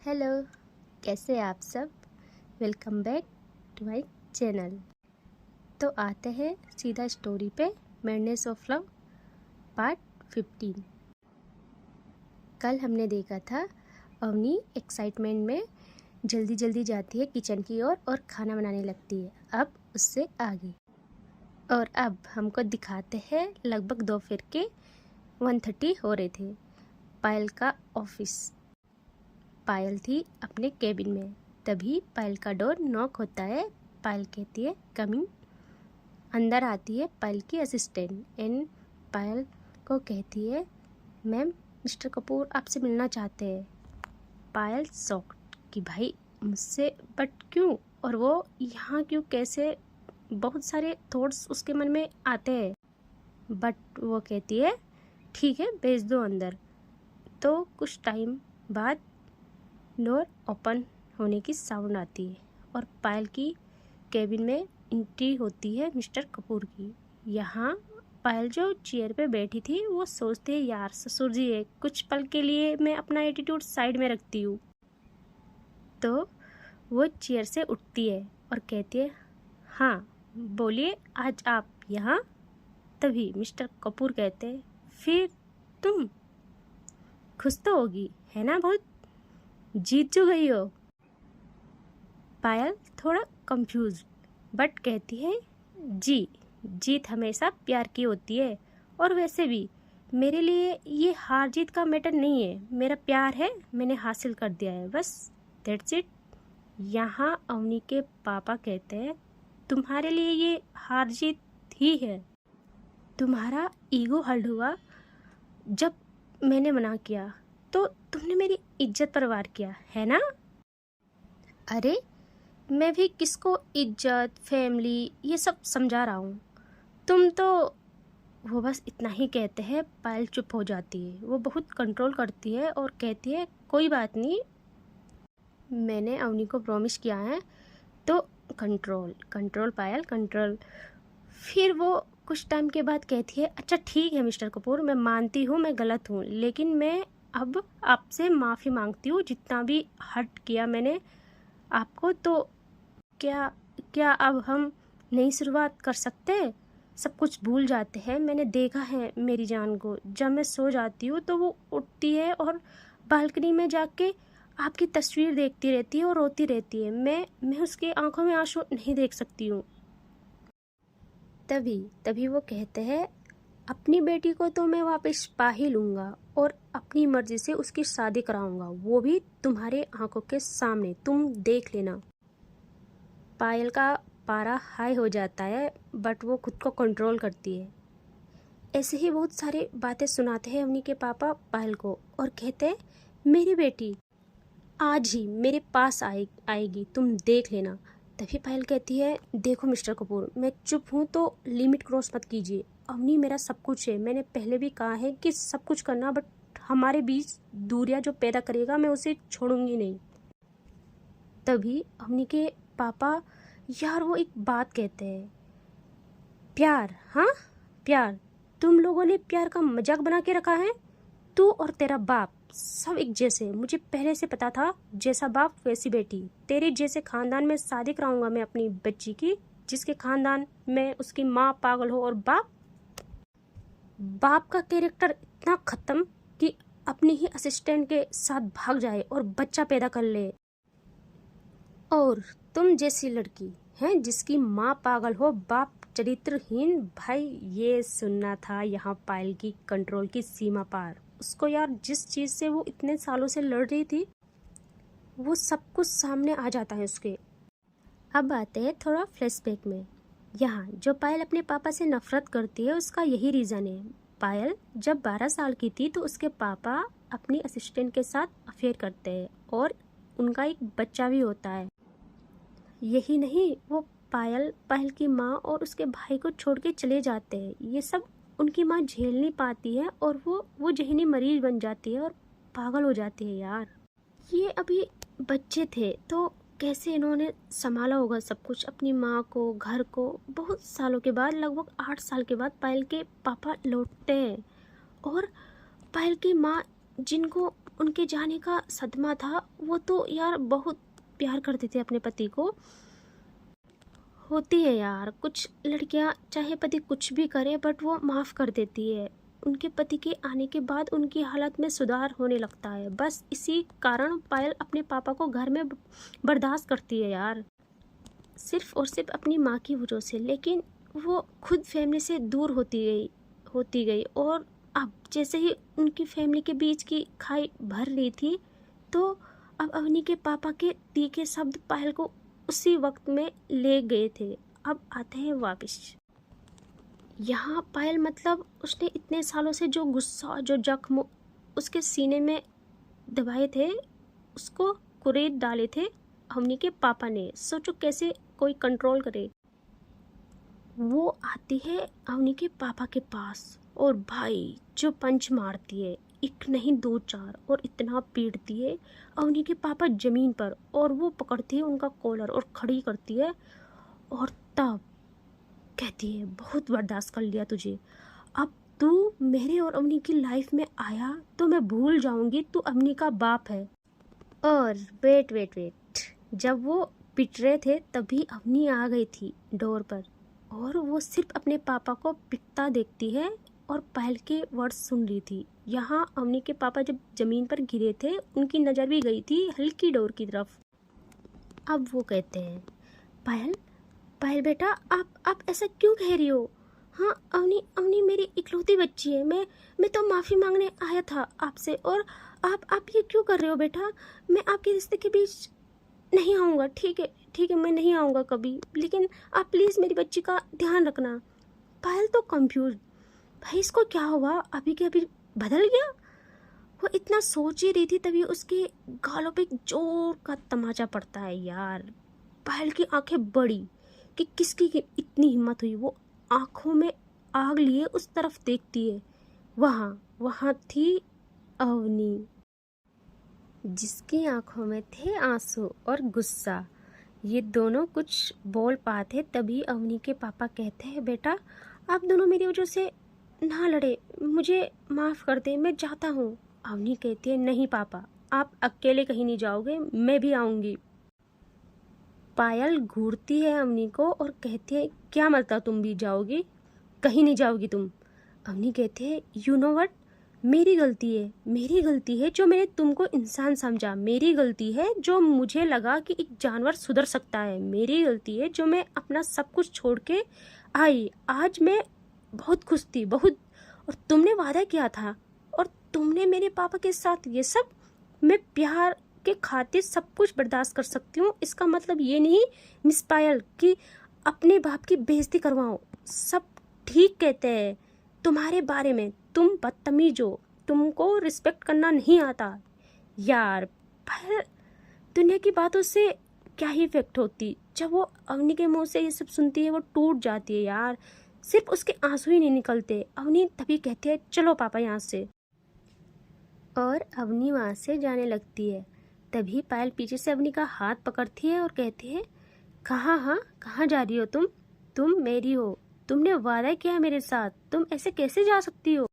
Hello, कैसे हैं आप सब। Welcome back to my channel. तो आते हैं सीधा स्टोरी पे। Madness of love part 15। कल हमने देखा था अवनी एक्साइटमेंट में जल्दी जल्दी जाती है किचन की ओर और खाना बनाने लगती है। अब उससे आगे और अब हमको दिखाते हैं लगभग दोपहर के 1:30 हो रहे थे। पायल का ऑफिस। पायल थी अपने केबिन में। तभी पायल का डोर नॉक होता है। पायल कहती है कमिंग। अंदर आती है पायल की असिस्टेंट एंड पायल को कहती है मैम, मिस्टर कपूर आपसे मिलना चाहते हैं। पायल शॉक्ड कि भाई मुझसे, बट क्यों, और वो यहाँ क्यों, कैसे, बहुत सारे थॉट्स उसके मन में आते हैं। बट वो कहती है ठीक है, भेज दो अंदर। तो कुछ टाइम बाद डोर ओपन होने की साउंड आती है और पायल की केबिन में एंट्री होती है मिस्टर कपूर की। यहाँ पायल जो चेयर पे बैठी थी वो सोचती है यार ससुर जी है, कुछ पल के लिए मैं अपना एटीट्यूड साइड में रखती हूँ। तो वो चेयर से उठती है और कहती है हाँ बोलिए, आज आप यहाँ। तभी मिस्टर कपूर कहते हैं फिर तुम खुश तो होगी है ना, बहुत जीत जो गई हो। पायल थोड़ा कंफ्यूज बट कहती है जी, जीत हमेशा प्यार की होती है, और वैसे भी मेरे लिए ये हार जीत का मैटर नहीं है। मेरा प्यार है, मैंने हासिल कर दिया है, बस दैट्स इट। यहाँ अवनी के पापा कहते हैं तुम्हारे लिए ये हार जीत ही है। तुम्हारा ईगो हर्ट हुआ जब मैंने मना किया, तो तुमने मेरी इज्जत पर वार किया है ना। अरे मैं भी किसको इज्जत, फैमिली ये सब समझा रहा हूँ, तुम तो। वो बस इतना ही कहते हैं। पायल चुप हो जाती है। वो बहुत कंट्रोल करती है और कहती है कोई बात नहीं, मैंने अवनी को प्रॉमिस किया है, तो कंट्रोल कंट्रोल पायल कंट्रोल। फिर वो कुछ टाइम के बाद कहती है अच्छा ठीक है मिस्टर कपूर, मैं मानती हूँ मैं गलत हूँ, लेकिन मैं अब आपसे माफ़ी मांगती हूँ जितना भी हर्ट किया मैंने आपको। तो क्या क्या अब हम नई शुरुआत कर सकते हैं, सब कुछ भूल जाते हैं। मैंने देखा है मेरी जान को, जब मैं सो जाती हूँ तो वो उठती है और बालकनी में जाके आपकी तस्वीर देखती रहती है और रोती रहती है। मैं उसकी आंखों में आंसू नहीं देख सकती हूँ। तभी वो कहते हैं अपनी बेटी को तो मैं वापस पा ही लूँगा और अपनी मर्जी से उसकी शादी कराऊंगा, वो भी तुम्हारे आंखों के सामने, तुम देख लेना। पायल का पारा हाई हो जाता है बट वो खुद को कंट्रोल करती है। ऐसे ही बहुत सारी बातें सुनाते हैं अवनी के पापा पायल को और कहते हैं मेरी बेटी आज ही मेरे पास आएगी, तुम देख लेना। तभी पायल कहती है देखो मिस्टर कपूर, मैं चुप हूँ तो लिमिट क्रॉस मत कीजिए। अवनी मेरा सब कुछ है, मैंने पहले भी कहा है कि सब कुछ करना, बट हमारे बीच दूरियां जो पैदा करेगा मैं उसे छोड़ूंगी नहीं। तभी अवनी के पापा यार वो एक बात कहते हैं प्यार, हाँ प्यार, तुम लोगों ने प्यार का मजाक बना के रखा है। तू और तेरा बाप सब एक जैसे, मुझे पहले से पता था, जैसा बाप वैसी बेटी। तेरे जैसे खानदान में शादी कराऊंगा मैं अपनी बच्ची की, जिसके खानदान में उसकी माँ पागल हो और बाप का कैरेक्टर इतना खत्म कि अपनी ही असिस्टेंट के साथ भाग जाए और बच्चा पैदा कर ले। और तुम जैसी लड़की है जिसकी माँ पागल हो, बाप चरित्रहीन। भाई ये सुनना था यहाँ पायल की कंट्रोल की सीमा पार। उसको यार जिस चीज़ से वो इतने सालों से लड़ रही थी वो सब कुछ सामने आ जाता है उसके। अब आते हैं थोड़ा फ्लैशबैक में। यहाँ जो पायल अपने पापा से नफरत करती है उसका यही रीज़न है। पायल जब 12 साल की थी तो उसके पापा अपनी असिस्टेंट के साथ अफेयर करते हैं और उनका एक बच्चा भी होता है। यही नहीं, वो पायल की माँ और उसके भाई को छोड़ के चले जाते हैं। ये सब उनकी माँ झेल नहीं पाती है और वो जहनी मरीज बन जाती है और पागल हो जाती है। यार ये अभी बच्चे थे तो कैसे इन्होंने संभाला होगा सब कुछ, अपनी माँ को, घर को। बहुत सालों के बाद, लगभग 8 साल के बाद पायल के पापा लौटते हैं और पायल की माँ जिनको उनके जाने का सदमा था। वो तो यार बहुत प्यार करते थे अपने पति को। होती है यार कुछ लड़कियां, चाहे पति कुछ भी करे बट वो माफ़ कर देती है। उनके पति के आने के बाद उनकी हालत में सुधार होने लगता है। बस इसी कारण पायल अपने पापा को घर में बर्दाश्त करती है यार, सिर्फ और सिर्फ अपनी माँ की वजह से। लेकिन वो खुद फैमिली से दूर होती गई और अब जैसे ही उनकी फैमिली के बीच की खाई भर रही थी, तो अब अवनी के पापा के तीखे शब्द पायल को उसी वक्त में ले गए थे। अब आते हैं वापस यहाँ पायल, मतलब उसने इतने सालों से जो गुस्सा, जो जख्म उसके सीने में दबाए थे, उसको कुरेद डाले थे अवनी के पापा ने। सोचो कैसे कोई कंट्रोल करे। वो आती है अवनी के पापा के पास और भाई जो पंच मारती है, एक नहीं दो चार, और इतना पीटती है अवनी के पापा जमीन पर। और वो पकड़ती है उनका कॉलर और खड़ी करती है और तब कहती है बहुत बर्दाश्त कर लिया तुझे, अब तू मेरे और अवनी की लाइफ में आया तो मैं भूल जाऊंगी तू अवनी का बाप है। और वेट, जब वो पिट रहे थे तभी अवनी आ गई थी डोर पर और वो सिर्फ अपने पापा को पिटता देखती है और पायल के वर्ड्स सुन रही थी। यहाँ अवनी के पापा जब जमीन पर गिरे थे उनकी नज़र भी गई थी हल्की डोर की तरफ। अब वो कहते हैं पायल बेटा आप ऐसा क्यों कह रही हो? हाँ अवनी मेरी इकलौती बच्ची है। मैं तो माफ़ी मांगने आया था आपसे, और आप ये क्यों कर रहे हो बेटा? मैं आपके रिश्ते के बीच नहीं आऊँगा। ठीक है मैं नहीं आऊँगा कभी, लेकिन आप प्लीज़ मेरी बच्ची का ध्यान रखना। पायल तो कंफ्यूज, भाई इसको क्या हुआ, अभी के अभी बदल गया? वो इतना सोच ही रही थी तभी उसके गालों पे एक जोर का तमाचा पड़ता है यार। पायल की आंखें बड़ी कि किसकी इतनी हिम्मत हुई। वो आंखों में आग लिए उस तरफ देखती है। वहाँ थी अवनी, जिसकी आंखों में थे आंसू और गुस्सा। ये दोनों कुछ बोल पाते तभी अवनी के पापा कहते हैं बेटा आप दोनों मेरी वजह से ना लड़े, मुझे माफ़ कर दे, मैं जाता हूँ। अवनी कहती है नहीं पापा, आप अकेले कहीं नहीं जाओगे, मैं भी आऊँगी। पायल घूरती है अवनी को और कहती है क्या मतलब तुम भी जाओगी? कहीं नहीं जाओगी तुम। अवनी कहती है यू नो व्हाट, मेरी गलती है जो मैंने तुमको इंसान समझा। मेरी गलती है जो मुझे लगा कि एक जानवर सुधर सकता है। मेरी गलती है जो मैं अपना सब कुछ छोड़ के आई। आज मैं बहुत खुश थी, बहुत, और तुमने वादा किया था और तुमने मेरे पापा के साथ ये सब। मैं प्यार के खातिर सब कुछ बर्दाश्त कर सकती हूँ। इसका मतलब ये नहीं मिस पायल कि अपने बाप की बेइज्जती करवाओ। सब ठीक कहते हैं तुम्हारे बारे में, तुम बदतमीज हो, तुमको रिस्पेक्ट करना नहीं आता। यार पर दुनिया की बातों से क्या ही इफेक्ट होती। जब वो अवनी के मुंह से ये सब सुनती है वो टूट जाती है यार, सिर्फ उसके आंसू ही नहीं निकलते। अवनी तभी कहती है चलो पापा यहाँ से, और अवनी वहाँ से जाने लगती है। तभी पायल पीछे से अवनी का हाथ पकड़ती है और कहती है कहाँ जा रही हो तुम मेरी हो, तुमने वादा किया है मेरे साथ, तुम ऐसे कैसे जा सकती हो?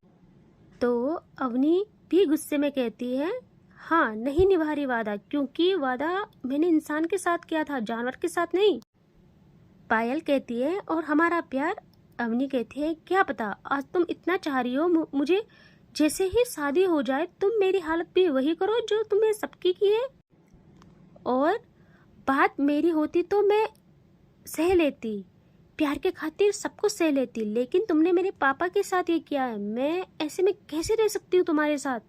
तो अवनी भी गुस्से में कहती है हाँ नहीं निभा रही वादा, क्योंकि वादा मैंने इंसान के साथ किया था, जानवर के साथ नहीं। पायल कहती है और हमारा प्यार? अवनी कहती है क्या पता आज तुम इतना चाह रही हो मुझे, जैसे ही शादी हो जाए तुम मेरी हालत भी वही करो जो तुम्हें सबकी की है। और बात मेरी होती तो मैं सह लेती, प्यार के खातिर सब कुछ सह लेती, लेकिन तुमने मेरे पापा के साथ ये किया है, मैं ऐसे में कैसे रह सकती हूँ तुम्हारे साथ?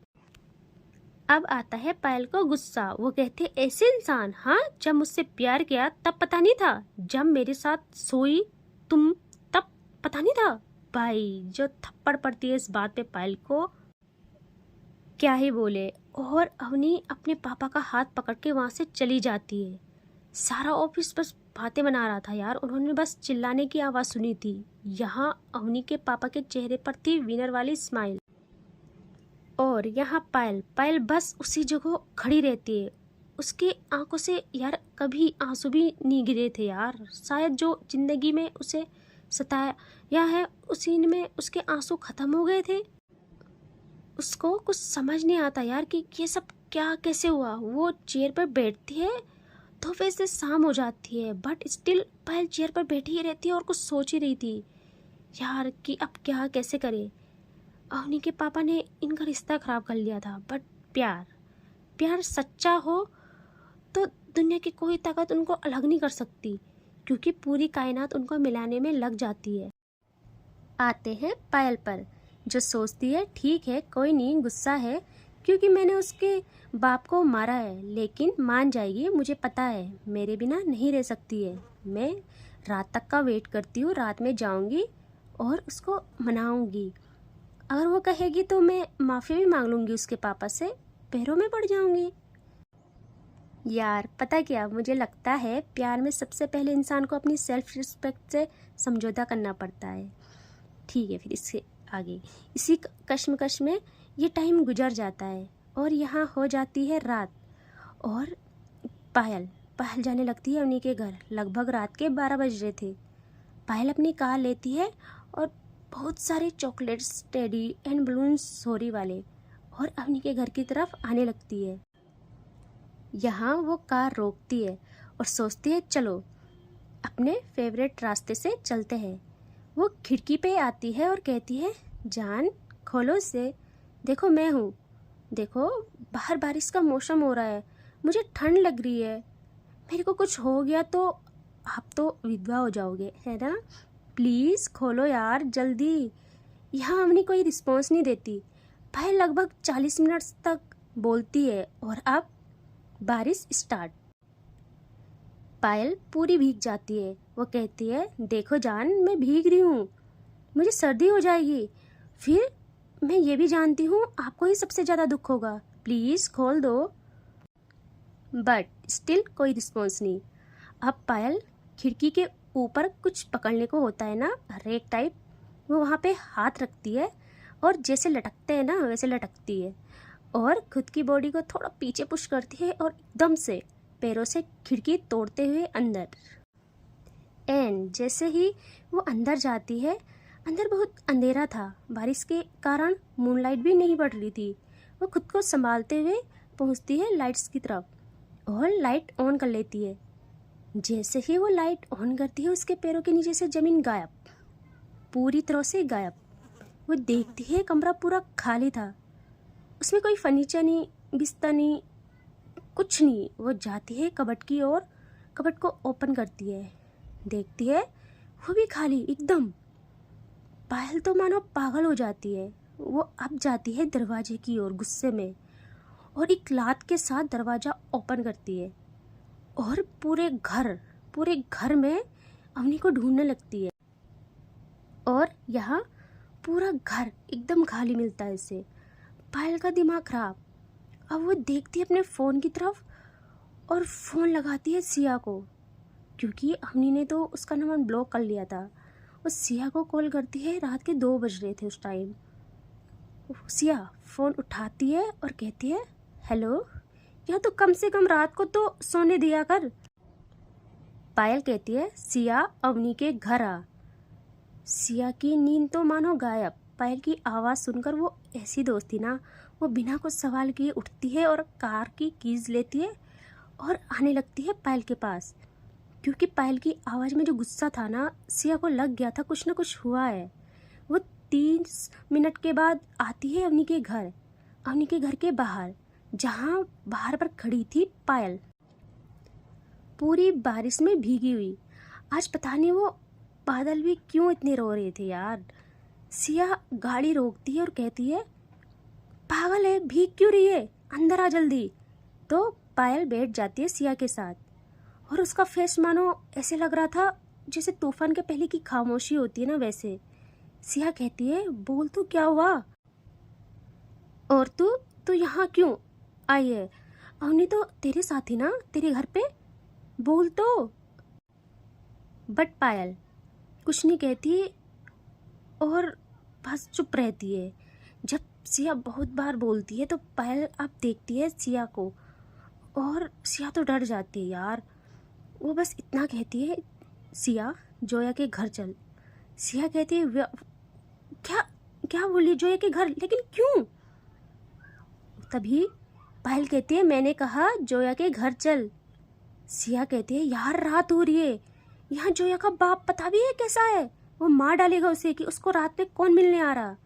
अब आता है पायल को गुस्सा। वो कहते ऐसे इंसान, हाँ जब मुझसे प्यार किया तब पता नहीं था, जब मेरे साथ सोई तुम तब पता नहीं था। भाई जो थप्पड़ पड़ती है इस बात पे पायल को, क्या ही बोले। और अवनी अपने पापा का हाथ पकड़ के वहाँ से चली जाती है। सारा ऑफिस बस बातें बना रहा था यार, उन्होंने बस चिल्लाने की आवाज़ सुनी थी। यहाँ अवनी के पापा के चेहरे पर थी विनर वाली स्माइल, और यहाँ पायल बस उसी जगह खड़ी रहती है। उसकी आंखों से यार कभी आंसू भी नहीं गिरे थे यार। शायद जो जिंदगी में उसे सताया या है उसी में उसके आंसू खत्म हो गए थे। उसको कुछ समझ नहीं आता यार कि ये सब क्या कैसे हुआ। वो चेयर पर बैठती है तो वैसे शाम हो जाती है, बट स्टिल पायल चेयर पर बैठी ही रहती है और कुछ सोच ही रही थी यार कि अब क्या कैसे करे। अवनी के पापा ने इनका रिश्ता ख़राब कर लिया था, बट प्यार प्यार सच्चा हो तो दुनिया की कोई ताकत उनको अलग नहीं कर सकती, क्योंकि पूरी कायनात उनको मिलाने में लग जाती है। आते हैं पायल पर, जो सोचती है ठीक है कोई नहीं, गुस्सा है क्योंकि मैंने उसके बाप को मारा है, लेकिन मान जाएगी, मुझे पता है मेरे बिना नहीं रह सकती है। मैं रात तक का वेट करती हूँ, रात में जाऊँगी और उसको मनाऊँगी। अगर वो कहेगी तो मैं माफ़ी भी मांग लूँगी उसके पापा से, पैरों में पड़ जाऊँगी। यार पता क्या, मुझे लगता है प्यार में सबसे पहले इंसान को अपनी सेल्फ रिस्पेक्ट से समझौता करना पड़ता है। ठीक है, फिर इससे आगे इसी कश्मकश में ये टाइम गुजर जाता है और यहाँ हो जाती है रात। और पायल जाने लगती है उन्हीं के घर। लगभग रात के 12 बज रहे थे। पायल अपनी कार लेती है और बहुत सारे chocolates, teddy and balloons sorry वाले, और अवनी के घर की तरफ आने लगती है। यहाँ वो कार रोकती है और सोचती है चलो अपने फेवरेट रास्ते से चलते हैं। वो खिड़की पे आती है और कहती है जान खोलो इसे, देखो मैं हूँ, देखो बाहर बारिश का मौसम हो रहा है, मुझे ठंड लग रही है, मेरे को कुछ हो गया तो आप तो विधवा हो जाओगे, है ना, प्लीज़ खोलो यार जल्दी। यहाँ हमने कोई रिस्पॉन्स नहीं देती। भाई लगभग 40 मिनट तक बोलती है और अब बारिश स्टार्ट। पायल पूरी भीग जाती है। वो कहती है देखो जान मैं भीग रही हूँ, मुझे सर्दी हो जाएगी, फिर मैं ये भी जानती हूँ आपको ही सबसे ज़्यादा दुख होगा, प्लीज़ खोल दो। बट स्टिल कोई रिस्पॉन्स नहीं। अब पायल खिड़की के ऊपर कुछ पकड़ने को होता है ना, रेक टाइप, वो वहाँ पे हाथ रखती है और जैसे लटकते हैं ना वैसे लटकती है और खुद की बॉडी को थोड़ा पीछे पुश करती है और एकदम से पैरों से खिड़की तोड़ते हुए अंदर। एंड जैसे ही वो अंदर जाती है, अंदर बहुत अंधेरा था, बारिश के कारण मूनलाइट भी नहीं पड़ रही थी। वो खुद को संभालते हुए पहुंचती है लाइट्स की तरफ और लाइट ऑन कर लेती है। जैसे ही वो लाइट ऑन करती है उसके पैरों के नीचे से ज़मीन गायब, पूरी तरह से गायब। वो देखती है कमरा पूरा खाली था, उसमें कोई फर्नीचर नहीं, बिस्तर नहीं, कुछ नहीं। वो जाती है कबर्ड की ओर, कबर्ड को ओपन करती है, देखती है वो भी खाली एकदम। पायल तो मानो पागल हो जाती है। वो अब जाती है दरवाजे की ओर गुस्से में और एक लात के साथ दरवाज़ा ओपन करती है और पूरे घर में अवनी को ढूंढने लगती है। और यहाँ पूरा घर एकदम खाली मिलता है इसे। पायल का दिमाग खराब। अब वो देखती है अपने फ़ोन की तरफ और फ़ोन लगाती है सिया को, क्योंकि अवनी ने तो उसका नंबर ब्लॉक कर लिया था। वो सिया को कॉल करती है, रात के 2 बज रहे थे उस टाइम। सिया फ़ोन उठाती है और कहती है हेलो, या तो कम से कम रात को तो सोने दिया कर। पायल कहती है सिया अवनी के घर आ। सिया की नींद तो मानो गायब। पायल की आवाज़ सुनकर वो ऐसी दोस्त थी ना, वो बिना कुछ सवाल किए उठती है और कार की कीज़ लेती है और आने लगती है पायल के पास, क्योंकि पायल की आवाज़ में जो गुस्सा था ना, सिया को लग गया था कुछ ना कुछ हुआ है। वो 30 मिनट के बाद आती है अवनी के घर के बाहर, जहाँ बाहर पर खड़ी थी पायल, पूरी बारिश में भीगी हुई। आज पता नहीं वो बादल भी क्यों इतने रो रहे थे यार। सिया गाड़ी रोकती है और कहती है पागल है, भीग क्यों रही है, अंदर आ जल्दी। तो पायल बैठ जाती है सिया के साथ और उसका फेस मानो ऐसे लग रहा था जैसे तूफान के पहले की खामोशी होती है ना, वैसे। सिया कहती है बोल तो क्या हुआ, और तू यहाँ क्यों आई है, अवनी तो तेरे साथ ही ना, तेरे घर पे, बोल तो। बट पायल कुछ नहीं कहती और बस चुप रहती है। जब सिया बहुत बार बोलती है तो पायल अब देखती है सिया को और सिया तो डर जाती है यार। वो बस इतना कहती है सिया जोया के घर चल। सिया कहती है क्या क्या बोली, जोया के घर, लेकिन क्यों। तभी पायल कहती है मैंने कहा जोया के घर चल। सिया कहती है यार रात हो रही है, यहाँ जोया का बाप पता भी है कैसा है, वो मार डालेगा उसे कि उसको रात में कौन मिलने आ रहा।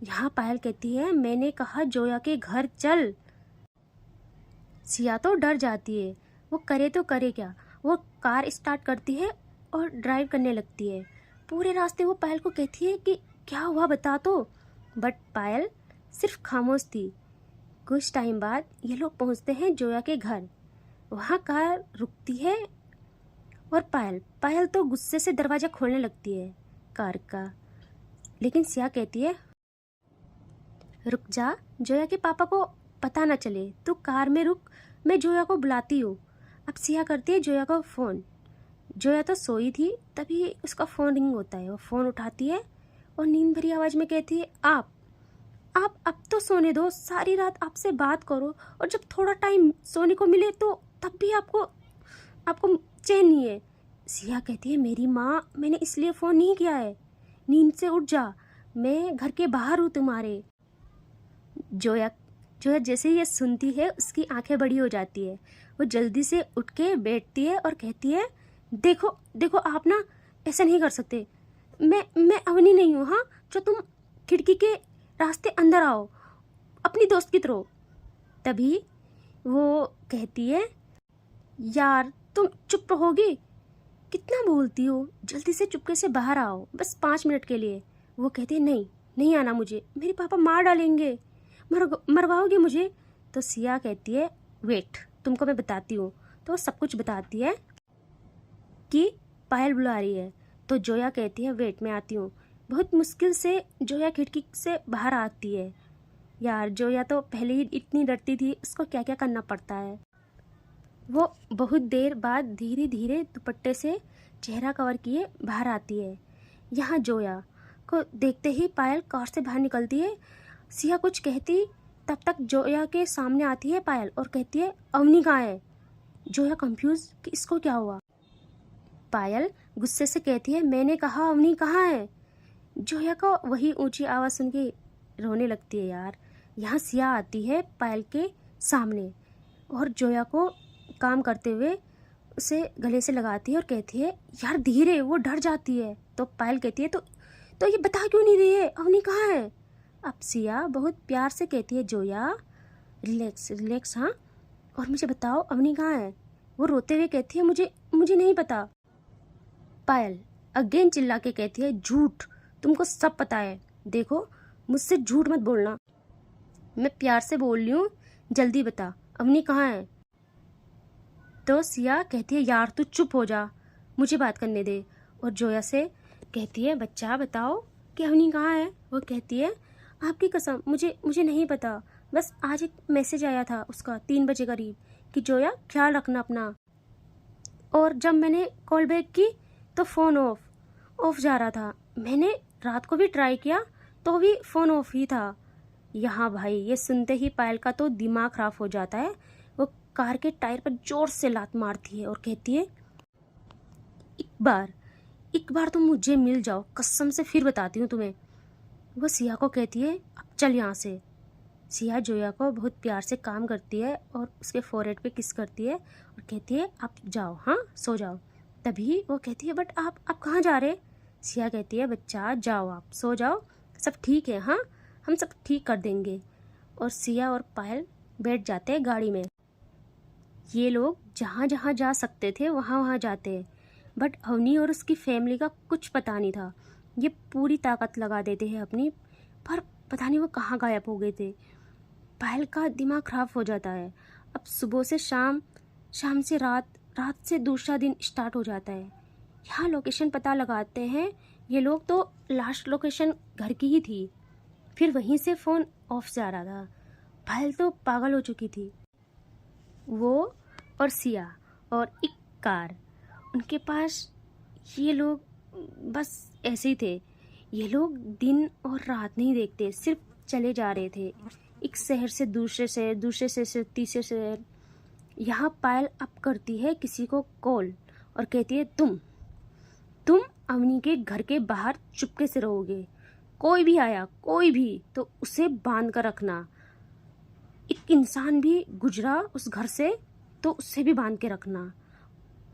यहाँ पायल कहती है मैंने कहा जोया के घर चल। सिया तो डर जाती है, वो करे तो करे क्या। वो कार स्टार्ट करती है और ड्राइव करने लगती है। पूरे रास्ते वो पायल को कहती है कि क्या हुआ बता तो, बट पायल सिर्फ खामोश थी। कुछ टाइम बाद ये लोग पहुंचते हैं जोया के घर। वहाँ कार रुकती है और पायल तो गुस्से से दरवाज़ा खोलने लगती है कार का, लेकिन सिया कहती है रुक जा, जोया के पापा को पता ना चले, तू कार में रुक, मैं जोया को बुलाती हूँ। अब सिया करती है जोया को फ़ोन। जोया तो सोई थी, तभी उसका फ़ोन रिंग होता है। वो फ़ोन उठाती है और नींद भरी आवाज़ में कहती है आप अब तो सोने दो, सारी रात आपसे बात करो और जब थोड़ा टाइम सोने को मिले तो तब भी आपको चैन नहीं है। सिया कहती है मेरी माँ, मैंने इसलिए फ़ोन नहीं किया है, नींद से उठ जा, मैं घर के बाहर हूँ तुम्हारे। जोया जैसे ही ये सुनती है उसकी आंखें बड़ी हो जाती है। वो जल्दी से उठ के बैठती है और कहती है देखो आप ना ऐसा नहीं कर सकते, मैं अवनी नहीं हूँ हाँ, जो तुम खिड़की के रास्ते अंदर आओ अपनी दोस्त की तरह। तभी वो कहती है यार तुम चुप रहोगी, कितना बोलती हो, जल्दी से चुपके से बाहर आओ, बस 5 मिनट के लिए। वो कहती है नहीं आना मुझे, मेरे पापा मार डालेंगे, मरवाओगे मुझे। तो सिया कहती है वेट, तुमको मैं बताती हूँ। तो वो सब कुछ बताती है कि पायल बुला रही है। तो जोया कहती है वेट मैं आती हूँ। बहुत मुश्किल से जोया खिड़की से बाहर आती है। यार जोया तो पहले ही इतनी डरती थी, उसको क्या क्या करना पड़ता है। वो बहुत देर बाद धीरे धीरे दुपट्टे से चेहरा कवर किए बाहर आती है। यहाँ जोया को देखते ही पायल कार से बाहर निकलती है। सिया कुछ कहती तब तक जोया के सामने आती है पायल और कहती है अवनी कहाँ है। जोया कंफ्यूज कि इसको क्या हुआ। पायल गुस्से से कहती है मैंने कहा अवनी कहाँ है। जोया को वही ऊंची आवाज़ सुन के रोने लगती है। यार यहाँ सिया आती है पायल के सामने और जोया को काम करते हुए उसे गले से लगाती है और कहती है यार धीरे, वो डर जाती है। तो पायल कहती है तो ये बता क्यों नहीं रही है अवनी कहाँ है। अब सिया बहुत प्यार से कहती है जोया रिलैक्स हाँ, और मुझे बताओ अवनी कहाँ है। वो रोते हुए कहती है मुझे नहीं पता। पायल अगेन चिल्ला के कहती है झूठ, तुमको सब पता है, देखो मुझसे झूठ मत बोलना, मैं प्यार से बोल रही हूँ, जल्दी बता अवनी कहाँ है। तो सिया कहती है यार तू चुप हो जा, मुझे बात करने दे। और जोया से कहती है बच्चा बताओ कि अवनी कहाँ है। वो कहती है आपकी कसम मुझे नहीं पता, बस आज एक मैसेज आया था उसका 3 बजे करीब कि जोया ख्याल रखना अपना। और जब मैंने कॉल बैक की तो फ़ोन ऑफ जा रहा था, मैंने रात को भी ट्राई किया तो भी फ़ोन ऑफ ही था। यहाँ भाई ये सुनते ही पायल का तो दिमाग खराब हो जाता है। वो कार के टायर पर जोर से लात मारती है और कहती है एक बार तुम मुझे मिल जाओ कसम से, फिर बताती हूँ तुम्हें। वो सिया को कहती है अब चल यहाँ से। सिया जोया को बहुत प्यार से काम करती है और उसके फोरहेड पे किस करती है और कहती है आप जाओ हाँ सो जाओ। तभी वो कहती है बट आप कहाँ जा रहे। सिया कहती है बच्चा जाओ आप सो जाओ, सब ठीक है हाँ, हम सब ठीक कर देंगे। और सिया और पायल बैठ जाते हैं गाड़ी में। ये लोग जहाँ जहाँ जा सकते थे वहाँ वहाँ जाते हैं, बट अवनी और उसकी फैमिली का कुछ पता नहीं था। ये पूरी ताकत लगा देते हैं अपनी, पर पता नहीं वो कहाँ गायब हो गए थे। पायल का दिमाग खराब हो जाता है। अब सुबह से शाम, शाम से रात, रात से दूसरा दिन स्टार्ट हो जाता है। यहाँ लोकेशन पता लगाते हैं ये लोग, तो लास्ट लोकेशन घर की ही थी। फिर वहीं से फ़ोन ऑफ जा रहा था। पायल तो पागल हो चुकी थी। वो और सिया और एक कार, उनके पास ये लोग बस ऐसे ही थे। ये लोग दिन और रात नहीं देखते, सिर्फ चले जा रहे थे एक शहर से दूसरे शहर, दूसरे शहर से तीसरे शहर। यहाँ पायल अप करती है किसी को कॉल और कहती है तुम अवनी के घर के बाहर चुपके से रहोगे, कोई भी आया कोई भी तो उसे बांध कर रखना। एक इंसान भी गुजरा उस घर से तो उससे भी बांध के रखना।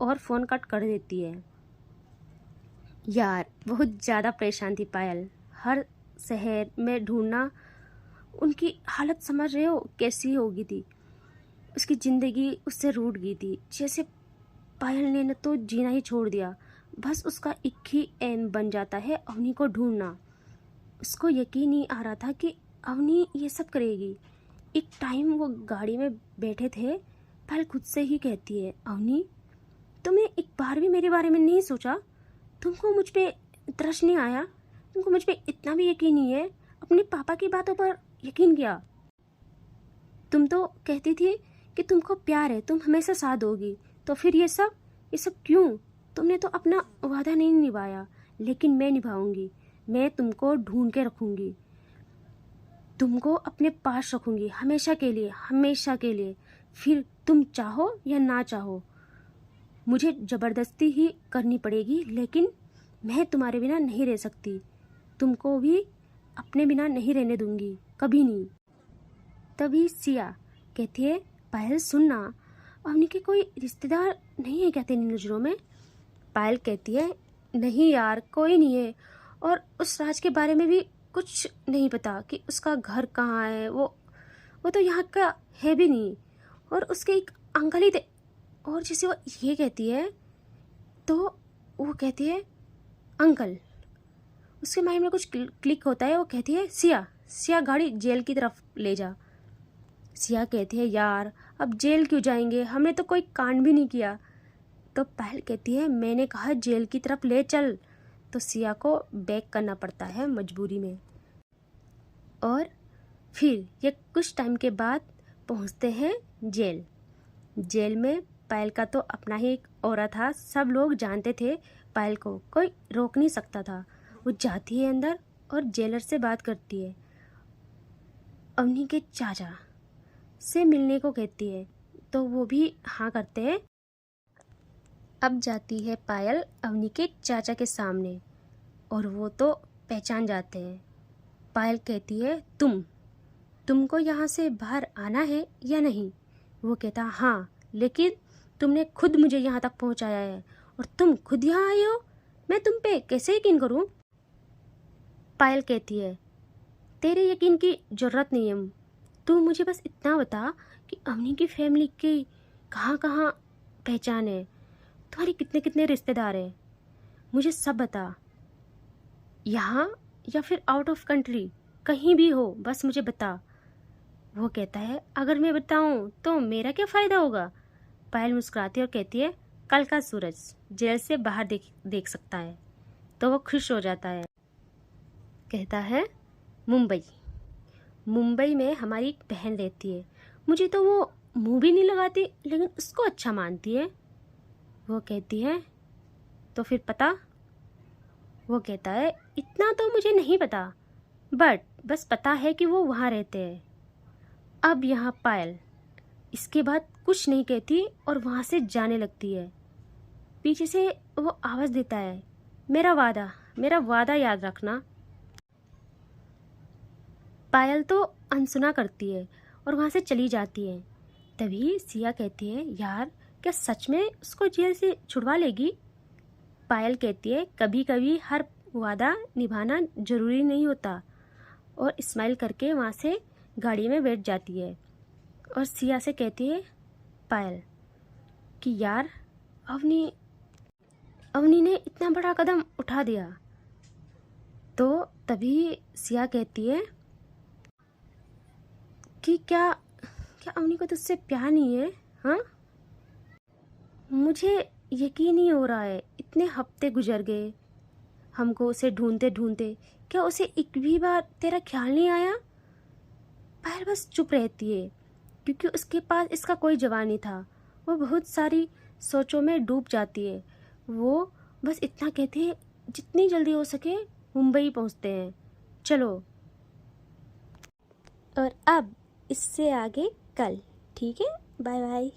और फ़ोन कट कर देती है। यार बहुत ज़्यादा परेशान थी पायल, हर शहर में ढूंढना। उनकी हालत समझ रहे हो कैसी हो गई थी, उसकी ज़िंदगी उससे रूठ गई थी। जैसे पायल ने न तो जीना ही छोड़ दिया, बस उसका एक ही एम बन जाता है अवनी को ढूंढना। उसको यकीन नहीं आ रहा था कि अवनी ये सब करेगी। एक टाइम वो गाड़ी में बैठे थे, पायल खुद से ही कहती है, अवनी तुमने एक बार भी मेरे बारे में नहीं सोचा? तुमको मुझ पे तरस नहीं आया? तुमको मुझ पे इतना भी यकीन नहीं है? अपने पापा की बातों पर यकीन किया? तुम तो कहती थी कि तुमको प्यार है, तुम हमेशा साथ दोगी, तो फिर ये सब क्यों? तुमने तो अपना वादा नहीं निभाया, लेकिन मैं निभाऊंगी। मैं तुमको ढूंढ के रखूंगी, तुमको अपने पास रखूंगी हमेशा के लिए, हमेशा के लिए। फिर तुम चाहो या ना चाहो, मुझे ज़बरदस्ती ही करनी पड़ेगी, लेकिन मैं तुम्हारे बिना नहीं रह सकती। तुमको भी अपने बिना नहीं रहने दूंगी, कभी नहीं। तभी सिया कहती है, पायल सुनना, अवनी के कोई रिश्तेदार नहीं है क्या तेरी नज़रों में? पायल कहती है, नहीं यार कोई नहीं है, और उस राज के बारे में भी कुछ नहीं पता कि उसका घर कहाँ है। वो तो यहाँ का है भी नहीं, और उसके एक अंकल ही थे। और जैसे वो ये कहती है तो वो कहती है अंकल, उसके माइंड में कुछ क्लिक होता है। वो कहती है, सिया गाड़ी जेल की तरफ ले जा। सिया कहती है, यार अब जेल क्यों जाएंगे, हमने तो कोई कांड भी नहीं किया। तो पायल कहती है, मैंने कहा जेल की तरफ ले चल। तो सिया को बैक करना पड़ता है मजबूरी में। और फिर ये कुछ टाइम के बाद पहुंचते हैं जेल में। पायल का तो अपना ही एक ऑरा था, सब लोग जानते थे पायल को, कोई रोक नहीं सकता था। वो जाती है अंदर और जेलर से बात करती है, अवनी के चाचा से मिलने को कहती है, तो वो भी हाँ करते हैं। अब जाती है पायल अवनी के चाचा के सामने, और वो तो पहचान जाते हैं। पायल कहती है, तुमको यहाँ से बाहर आना है या नहीं? वो कहता, हाँ, लेकिन तुमने खुद मुझे यहाँ तक पहुँचाया है, और तुम खुद यहाँ आई हो, मैं तुम पे कैसे यकीन करूँ? पायल कहती है, तेरे यकीन की ज़रूरत नहीं है, तू मुझे बस इतना बता कि अवनी की फैमिली की कहाँ कहाँ पहचान है, तुम्हारे कितने कितने रिश्तेदार हैं, मुझे सब बता, यहाँ या फिर आउट ऑफ कंट्री, कहीं भी हो, बस मुझे बता। वो कहता है, अगर मैं बताऊँ तो मेरा क्या फ़ायदा होगा? पायल मुस्कुराती है और कहती है, कल का सूरज जेल से बाहर देख सकता है। तो वो खुश हो जाता है, कहता है, मुंबई में हमारी एक बहन रहती है, मुझे तो वो मुंह भी नहीं लगाती, लेकिन उसको अच्छा मानती है। वो कहती है, तो फिर पता? वो कहता है, इतना तो मुझे नहीं पता, बट बस पता है कि वो वहाँ रहते हैं। अब यहाँ पायल इसके बाद कुछ नहीं कहती और वहाँ से जाने लगती है। पीछे से वो आवाज़ देता है, मेरा वादा याद रखना। पायल तो अनसुना करती है और वहाँ से चली जाती है। तभी सिया कहती है, यार क्या सच में उसको जेल से छुड़वा लेगी? पायल कहती है, कभी कभी हर वादा निभाना ज़रूरी नहीं होता, और स्माइल करके वहाँ से गाड़ी में बैठ जाती है। और सिया से कहती है पायल कि यार अवनी ने इतना बड़ा कदम उठा दिया। तो तभी सिया कहती है कि क्या अवनी को तुझसे प्यार नहीं है? हाँ, मुझे यकीन नहीं हो रहा है, इतने हफ्ते गुजर गए हमको उसे ढूंढते ढूंढते, क्या उसे एक भी बार तेरा ख्याल नहीं आया? पायल बस चुप रहती है, क्योंकि उसके पास इसका कोई जवाब नहीं था। वो बहुत सारी सोचों में डूब जाती है। वो बस इतना कहती है, जितनी जल्दी हो सके मुंबई पहुंचते हैं, चलो। और अब इससे आगे कल, ठीक है? Bye bye.